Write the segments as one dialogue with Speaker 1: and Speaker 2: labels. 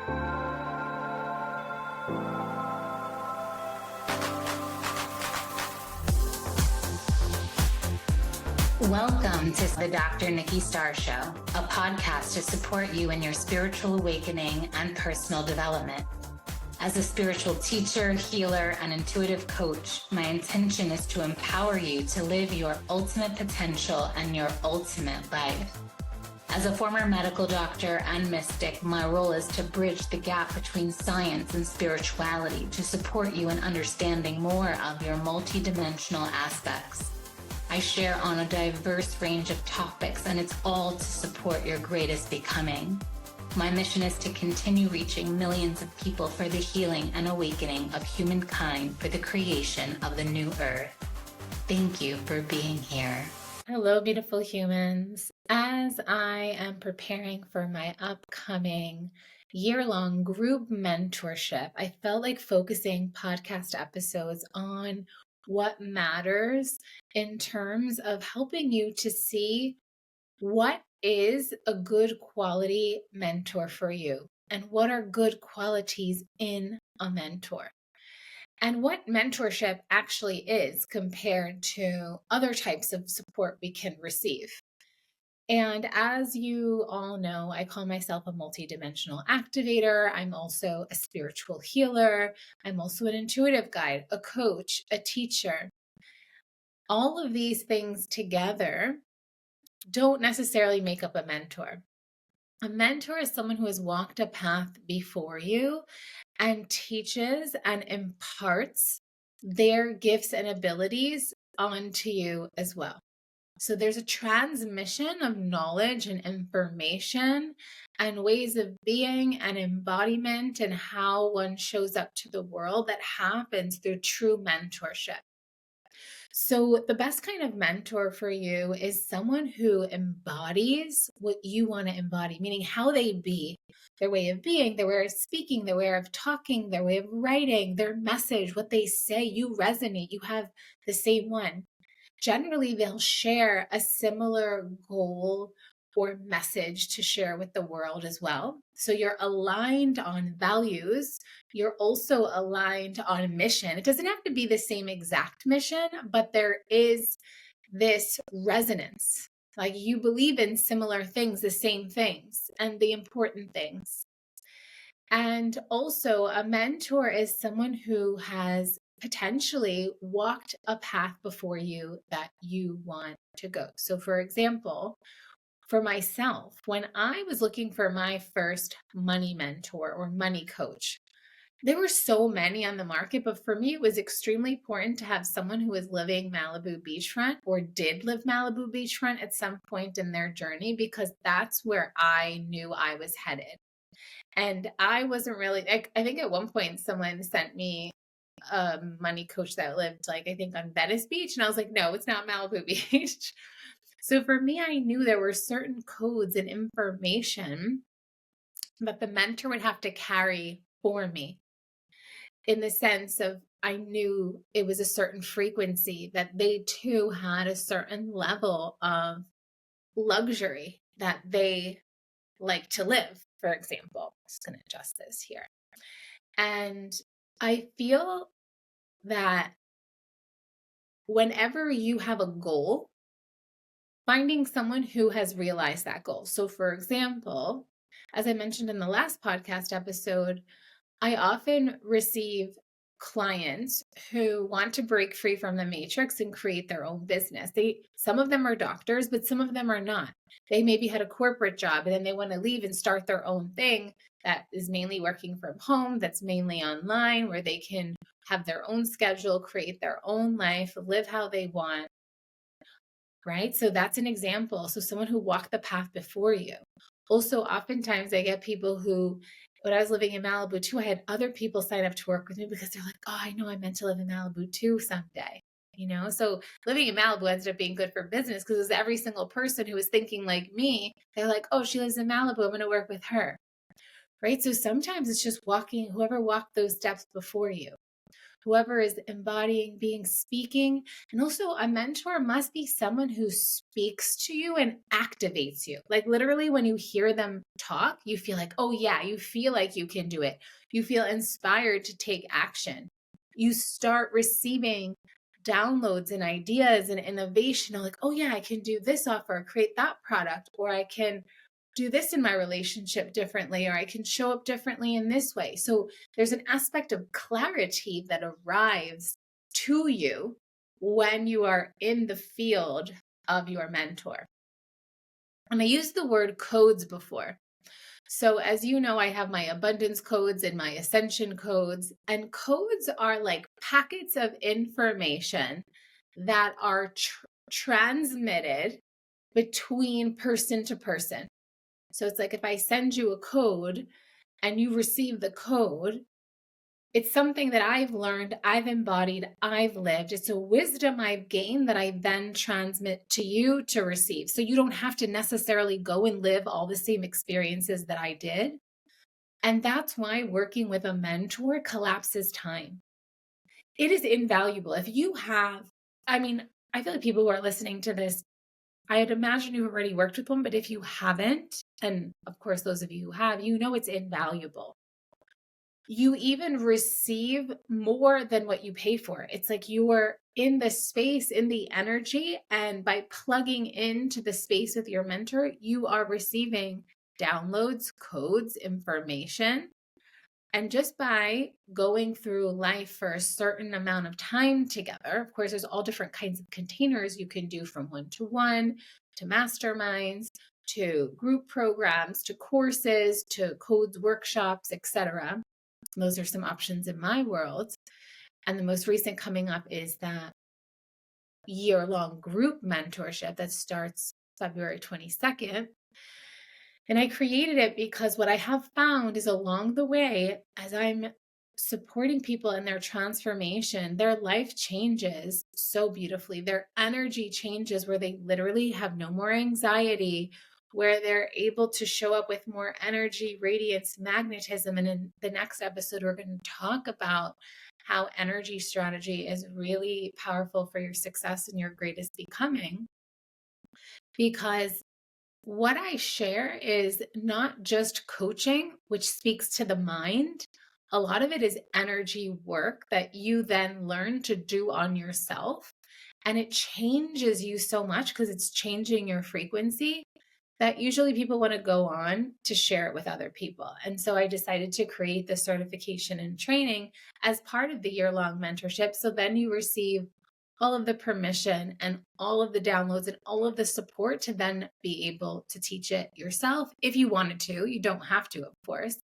Speaker 1: Welcome to the Dr. Nikki Starr Show, a podcast to support you in your spiritual awakening and personal development. As a spiritual teacher, healer, and intuitive coach, my intention is to empower you to live your ultimate potential and your ultimate life. As a former medical doctor and mystic, my role is to bridge the gap between science and spirituality to support you in understanding more of your multidimensional aspects. I share on a diverse range of topics, and it's all to support your greatest becoming. My mission is to continue reaching millions of people for the healing and awakening of humankind for the creation of the new earth. Thank you for being here. Hello, beautiful humans. As I am preparing for my upcoming year-long group mentorship, I felt like focusing podcast episodes on what matters in terms of helping you to see what is a good quality mentor for you and what are good qualities in a mentor and what mentorship actually is compared to other types of support we can receive. And as you all know, I call myself a multidimensional activator. I'm also a spiritual healer. I'm also an intuitive guide, a coach, a teacher. All of these things together don't necessarily make up a mentor. A mentor is someone who has walked a path before you and teaches and imparts their gifts and abilities onto you as well. So there's a transmission of knowledge and information and ways of being and embodiment and how one shows up to the world that happens through true mentorship. So the best kind of mentor for you is someone who embodies what you want to embody, meaning how they be, their way of being, their way of speaking, their way of talking, their way of writing, their message, what they say. You resonate, you have the same one. Generally, they'll share a similar goal or message to share with the world as well. So you're aligned on values. You're also aligned on mission. It doesn't have to be the same exact mission, but there is this resonance. Like you believe in similar things, the same things, and the important things. And also, a mentor is someone who has potentially walked a path before you that you want to go. So for example, for myself, when I was looking for my first money mentor or money coach, there were so many on the market, but for me, it was extremely important to have someone who was living Malibu beachfront or did live Malibu beachfront at some point in their journey, because that's where I knew I was headed. And I wasn't really, I think at one point someone sent me a money coach that lived I think on Venice Beach. And I was like, no, it's not Malibu Beach. So for me, I knew there were certain codes and information that the mentor would have to carry for me, in the sense of I knew it was a certain frequency, that they too had a certain level of luxury that they like to live, for example. I'm just going to adjust this here. And I feel that whenever you have a goal, finding someone who has realized that goal. So for example, as I mentioned in the last podcast episode, I often receive clients who want to break free from the matrix and create their own business. Some of them are doctors, but some of them are not. They maybe had a corporate job and then they want to leave and start their own thing that is mainly working from home, that's mainly online, where they can have their own schedule, create their own life, live how they want, right? So that's an example. So someone who walked the path before you. Also, oftentimes I get people who, when I was living in Malibu too, I had other people sign up to work with me because they're like, oh, I know I meant to live in Malibu too someday. So living in Malibu ended up being good for business because it was every single person who was thinking like me. They're like, oh, she lives in Malibu, I'm going to work with her. Right? So sometimes it's just whoever walked those steps before you.
Speaker 2: whoever is embodying, being, speaking. And also a mentor must be someone who speaks to you and activates you. Like literally when you hear them talk, you feel like, oh yeah, you feel like you can do it. You feel inspired to take action. You start receiving downloads and ideas and innovation. Like, oh yeah, I can do this offer, create that product, or I can do this in my relationship differently, or I can show up differently in this way. So there's an aspect of clarity that arrives to you when you are in the field of your mentor. And I used the word codes before. So as you know, I have my abundance codes and my ascension codes, and codes are like packets of information that are transmitted between person to person. So it's like if I send you a code and you receive the code, it's something that I've learned, I've embodied, I've lived. It's a wisdom I've gained that I then transmit to you to receive. So you don't have to necessarily go and live all the same experiences that I did. And that's why working with a mentor collapses time. It is invaluable. If you have, I feel like people who are listening to this, I'd imagine you've already worked with them, but if you haven't, and of course, those of you who have, you know it's invaluable. You even receive more than what you pay for. It's like you are in the space, in the energy, and by plugging into the space with your mentor, you are receiving downloads, codes, information. And just by going through life for a certain amount of time together, of course, there's all different kinds of containers you can do, from one-to-one to masterminds, to group programs, to courses, to codes, workshops, etc. Those are some options in my world. And the most recent coming up is that year-long group mentorship that starts February 22nd. And I created it because what I have found is along the way, as I'm supporting people in their transformation, their life changes so beautifully. Their energy changes where they literally have no more anxiety, where they're able to show up with more energy, radiance, magnetism. And in the next episode, we're going to talk about how energy strategy is really powerful for your success and your greatest becoming. Because what I share is not just coaching, which speaks to the mind. A lot of it is energy work that you then learn to do on yourself. And it changes you so much because it's changing your frequency that usually people want to go on to share it with other people. And so I decided to create the certification and training as part of the year-long mentorship. So then you receive all of the permission and all of the downloads and all of the support to then be able to teach it yourself if you wanted to. You don't have to, of course.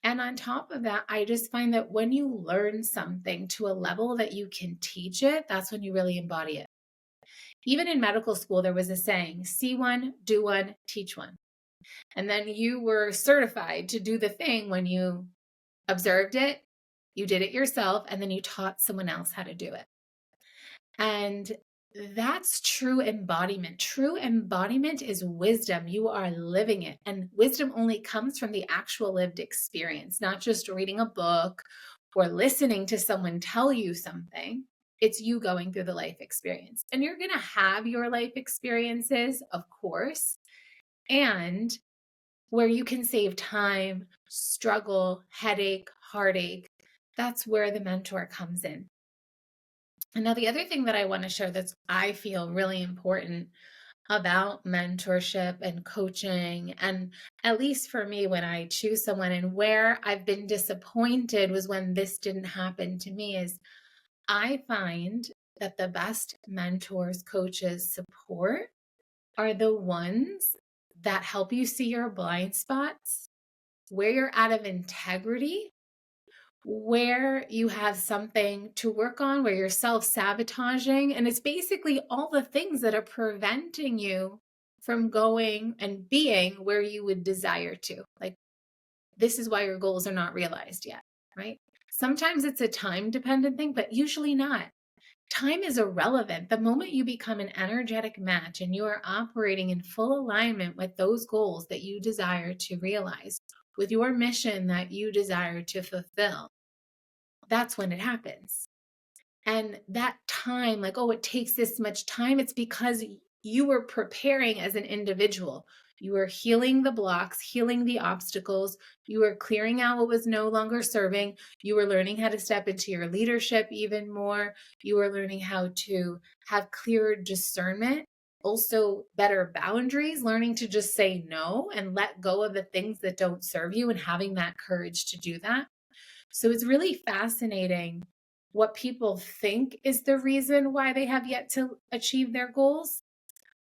Speaker 2: And on top of that, I just find that when you learn something to a level that you can teach it, that's when you really embody it. Even in medical school, there was a saying, see one, do one, teach one. And then you were certified to do the thing when you observed it, you did it yourself, and then you taught someone else how to do it. And that's true embodiment. True embodiment is wisdom. You are living it. And wisdom only comes from the actual lived experience, not just reading a book or listening to someone tell you something. It's you going through the life experience. And you're going to have your life experiences, of course, and where you can save time, struggle, headache, heartache. That's where the mentor comes in. And now the other thing that I want to share that's I feel really important about mentorship and coaching, and at least for me, when I choose someone and where I've been disappointed was when this didn't happen to me, is I find that the best mentors, coaches, support are the ones that help you see your blind spots, where you're out of integrity, where you have something to work on, where you're self-sabotaging. And it's basically all the things that are preventing you from going and being where you would desire to. Like, this is why your goals are not realized yet, right? Sometimes it's a time-dependent thing, but usually not. Time is irrelevant. The moment you become an energetic match and you are operating in full alignment with those goals that you desire to realize, with your mission that you desire to fulfill, that's when it happens. And that time, like, oh, it takes this much time. It's because you were preparing as an individual. You were healing the blocks, healing the obstacles. You were clearing out what was no longer serving. You were learning how to step into your leadership even more. You were learning how to have clearer discernment, also better boundaries, learning to just say no and let go of the things that don't serve you and having that courage to do that. So it's really fascinating what people think is the reason why they have yet to achieve their goals,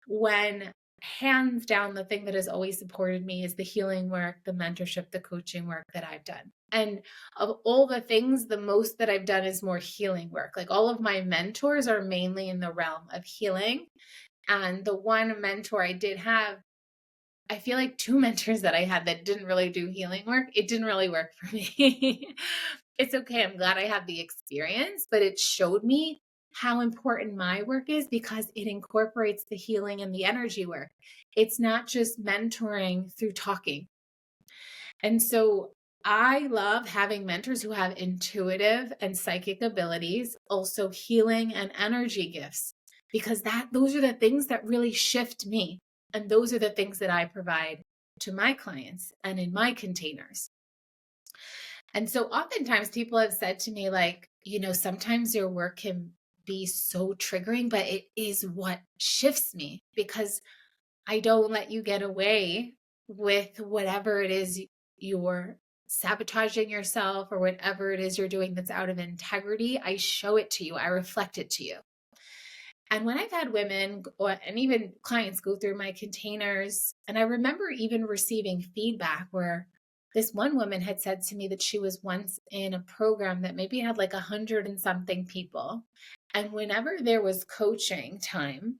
Speaker 2: when hands down the thing that has always supported me is the healing work, the mentorship, the coaching work that I've done. And of all the things, the most that I've done is more healing work. Like, all of my mentors are mainly in the realm of healing. And the one mentor I did have, I feel like 2 mentors that I had that didn't really do healing work, it didn't really work for me. It's okay. I'm glad I had the experience, but it showed me how important my work is because it incorporates the healing and the energy work. It's not just mentoring through talking. And so I love having mentors who have intuitive and psychic abilities, also healing and energy gifts, because those are the things that really shift me. And those are the things that I provide to my clients and in my containers. And so oftentimes people have said to me, like, sometimes your work can be so triggering, but it is what shifts me, because I don't let you get away with whatever it is you're sabotaging yourself or whatever it is you're doing that's out of integrity. I show it to you. I reflect it to you. And when I've had women and even clients go through my containers, and I remember even receiving feedback where this one woman had said to me that she was once in a program that maybe had like 100 and something people. And whenever there was coaching time,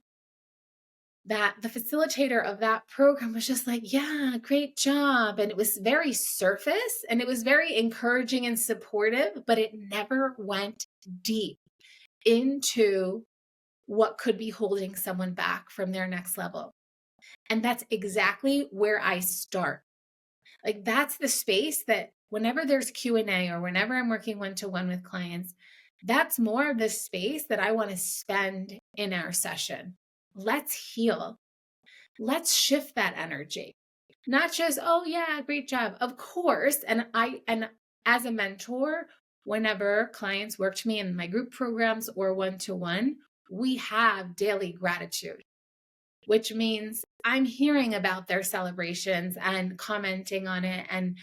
Speaker 2: that the facilitator of that program was just like, yeah, great job. And it was very surface and it was very encouraging and supportive, but it never went deep into what could be holding someone back from their next level. And that's exactly where I start. Like, that's the space that whenever there's Q&A or whenever I'm working one-to-one with clients, that's more of the space that I want to spend in our session. Let's heal. Let's shift that energy. Not just, oh yeah, great job. Of course. And as a mentor, whenever clients work to me in my group programs or one-to-one, we have daily gratitude, which means I'm hearing about their celebrations and commenting on it, and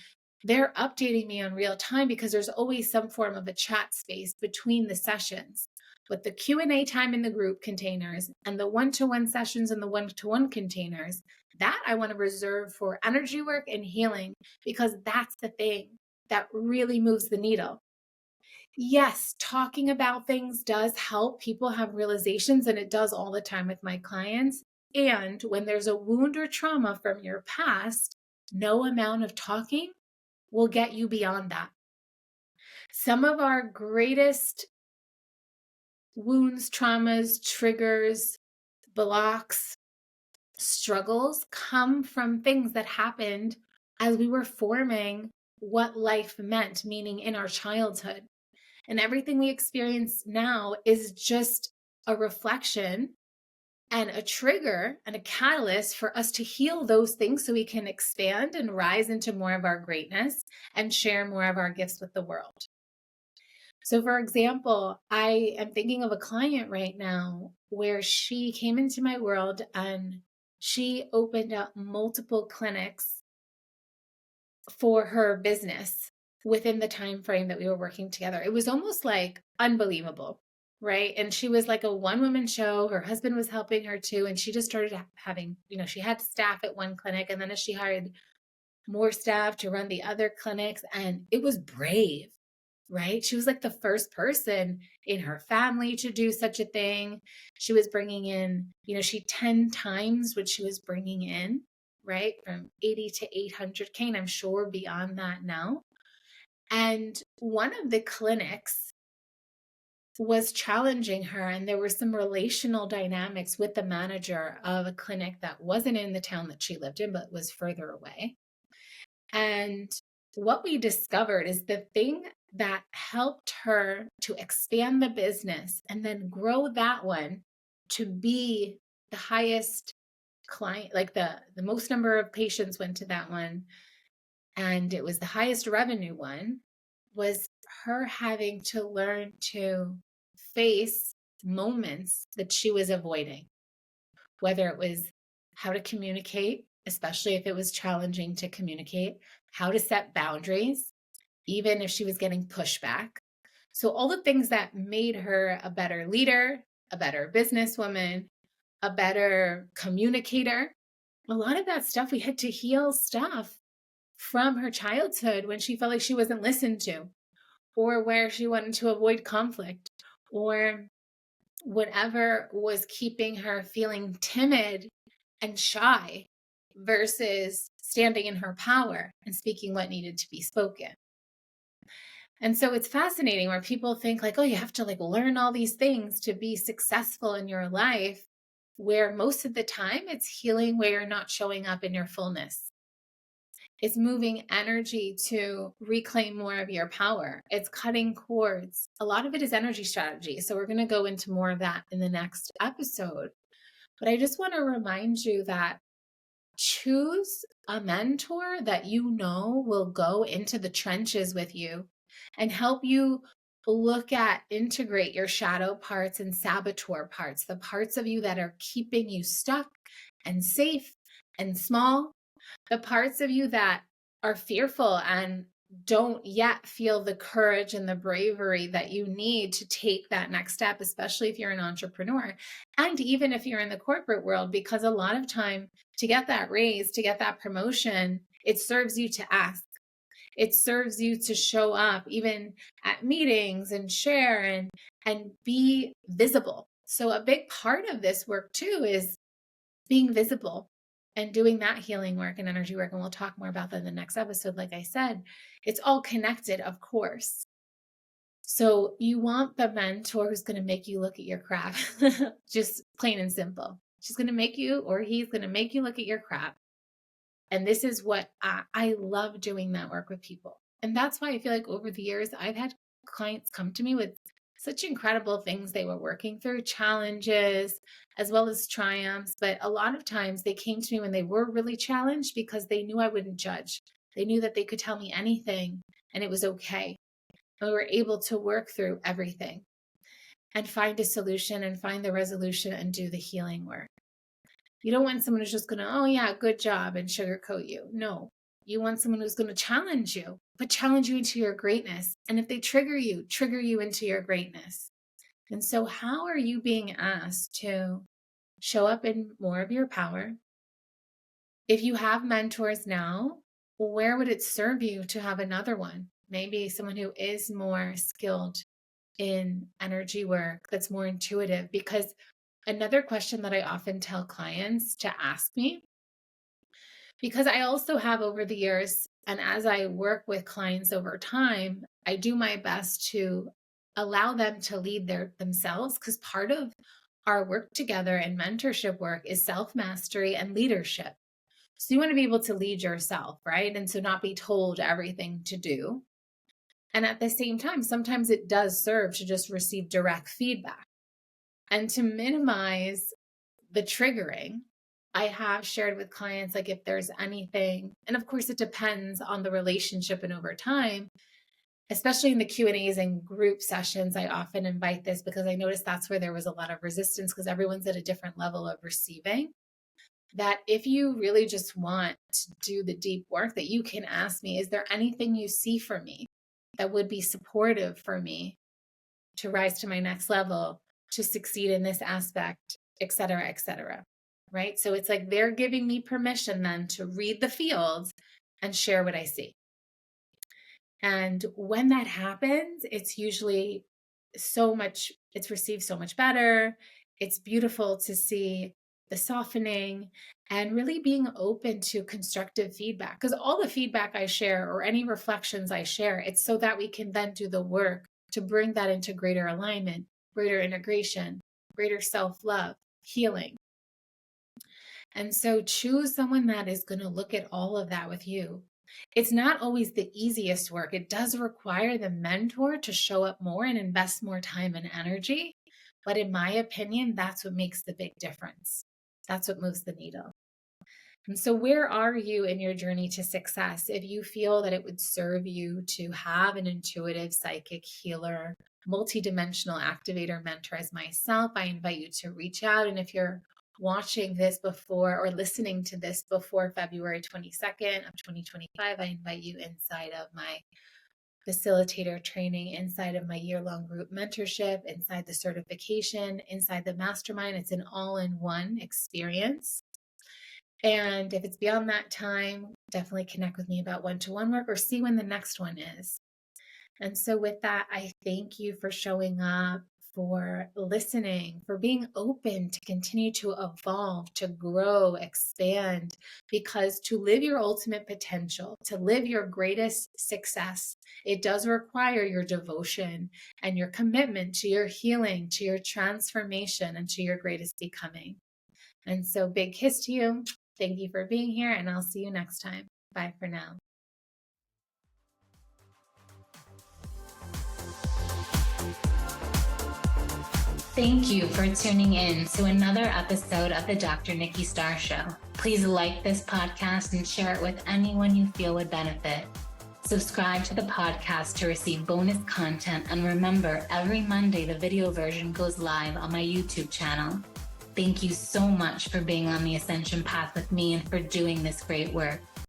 Speaker 2: they're updating me on real time because there's always some form of a chat space between the sessions. But the Q&A time in the group containers and the one-to-one sessions in the one-to-one containers, that I want to reserve for energy work and healing, because that's the thing that really moves the needle. Yes, talking about things does help people have realizations, and it does all the time with my clients. And when there's a wound or trauma from your past, no amount of talking will get you beyond that. Some of our greatest wounds, traumas, triggers, blocks, struggles come from things that happened as we were forming what life meant, meaning in our childhood. And everything we experience now is just a reflection and a trigger and a catalyst for us to heal those things so we can expand and rise into more of our greatness and share more of our gifts with the world. So for example, I am thinking of a client right now where she came into my world and she opened up multiple clinics for her business within the time frame that we were working together. It was almost like unbelievable, right? And she was like a one-woman show. Her husband was helping her too. And she just started having, she had staff at one clinic, and then as she hired more staff to run the other clinics, and it was brave, right? She was like the first person in her family to do such a thing. She was bringing in, she 10 times what she was bringing in, right? From 80 to 800K, and I'm sure beyond that now. And one of the clinics was challenging her, and there were some relational dynamics with the manager of a clinic that wasn't in the town that she lived in, but was further away. And what we discovered is the thing that helped her to expand the business and then grow that one to be the highest client, like the most number of patients went to that one, and it was the highest revenue one, was her having to learn to face moments that she was avoiding, whether it was how to communicate, especially if it was challenging to communicate, how to set boundaries, even if she was getting pushback. So all the things that made her a better leader, a better businesswoman, a better communicator, a lot of that stuff, we had to heal stuff from her childhood when she felt like she wasn't listened to, or where she wanted to avoid conflict, or whatever was keeping her feeling timid and shy versus standing in her power and speaking what needed to be spoken. And so it's fascinating where people think like, oh, you have to like learn all these things to be successful in your life, where most of the time it's healing where you're not showing up in your fullness. It's moving energy to reclaim more of your power. It's cutting cords. A lot of it is energy strategy. So we're going to go into more of that in the next episode. But I just want to remind you that choose a mentor that you know will go into the trenches with you and help you integrate your shadow parts and saboteur parts, the parts of you that are keeping you stuck and safe and small, the parts of you that are fearful and don't yet feel the courage and the bravery that you need to take that next step, especially if you're an entrepreneur. And even if you're in the corporate world, because a lot of time to get that raise, to get that promotion, it serves you to ask. It serves you to show up even at meetings and share and be visible. So a big part of this work too is being visible and doing that healing work and energy work. And we'll talk more about that in the next episode. Like I said, it's all connected, of course. So you want the mentor who's going to make you look at your crap, just plain and simple. She's going to make you, or he's going to make you look at your crap. And this is what I love doing that work with people. And that's why I feel like over the years, I've had clients come to me with such incredible things they were working through, challenges as well as triumphs. But a lot of times they came to me when they were really challenged because they knew I wouldn't judge. They knew that they could tell me anything and it was okay. And we were able to work through everything and find a solution and find the resolution and do the healing work. You don't want someone who's just going to, oh yeah, good job, and sugarcoat you. No, you want someone who's going to challenge you, but challenge you into your greatness. And if they trigger you into your greatness. And so how are you being asked to show up in more of your power? If you have mentors now, where would it serve you to have another one? Maybe someone who is more skilled in energy work, that's more intuitive. Because another question that I often tell clients to ask me, because I also have over the years, and as I work with clients over time, I do my best to allow them to lead themselves, because part of our work together and mentorship work is self-mastery and leadership. So you want to be able to lead yourself, right? And so not be told everything to do. And at the same time, sometimes it does serve to just receive direct feedback. And to minimize the triggering, I have shared with clients, like if there's anything, and of course it depends on the relationship and over time, especially in the Q&As and group sessions, I often invite this because I noticed that's where there was a lot of resistance because everyone's at a different level of receiving. That if you really just want to do the deep work, that you can ask me, is there anything you see for me that would be supportive for me to rise to my next level, to succeed in this aspect, et cetera, right? So it's like they're giving me permission then to read the field and share what I see. And when that happens, it's usually it's received so much better. It's beautiful to see the softening and really being open to constructive feedback. Because all the feedback I share or any reflections I share, it's so that we can then do the work to bring that into greater alignment, greater integration, greater self-love, healing. And so choose someone that is going to look at all of that with you. It's not always the easiest work. It does require the mentor to show up more and invest more time and energy. But in my opinion, that's what makes the big difference. That's what moves the needle. And so where are you in your journey to success? If you feel that it would serve you to have an intuitive psychic healer, multidimensional activator mentor as myself, I invite you to reach out. And if you're watching this before or listening to this before February 22nd of 2025, I invite you inside of my facilitator training, inside of my year-long group mentorship, inside the certification, inside the mastermind. It's an all-in-one experience. And if it's beyond that time, definitely connect with me about one-to-one work or see when the next one is. And so with that, I thank you for showing up, for listening, for being open to continue to evolve, to grow, expand, because to live your ultimate potential, to live your greatest success, it does require your devotion and your commitment to your healing, to your transformation, and to your greatest becoming. And so big kiss to you. Thank you for being here, and I'll see you next time. Bye for now.
Speaker 1: Thank you for tuning in to another episode of the Dr. Nikki Starr Show. Please like this podcast and share it with anyone you feel would benefit. Subscribe to the podcast to receive bonus content, and remember, every Monday the video version goes live on my YouTube channel. Thank you so much for being on the Ascension path with me and for doing this great work.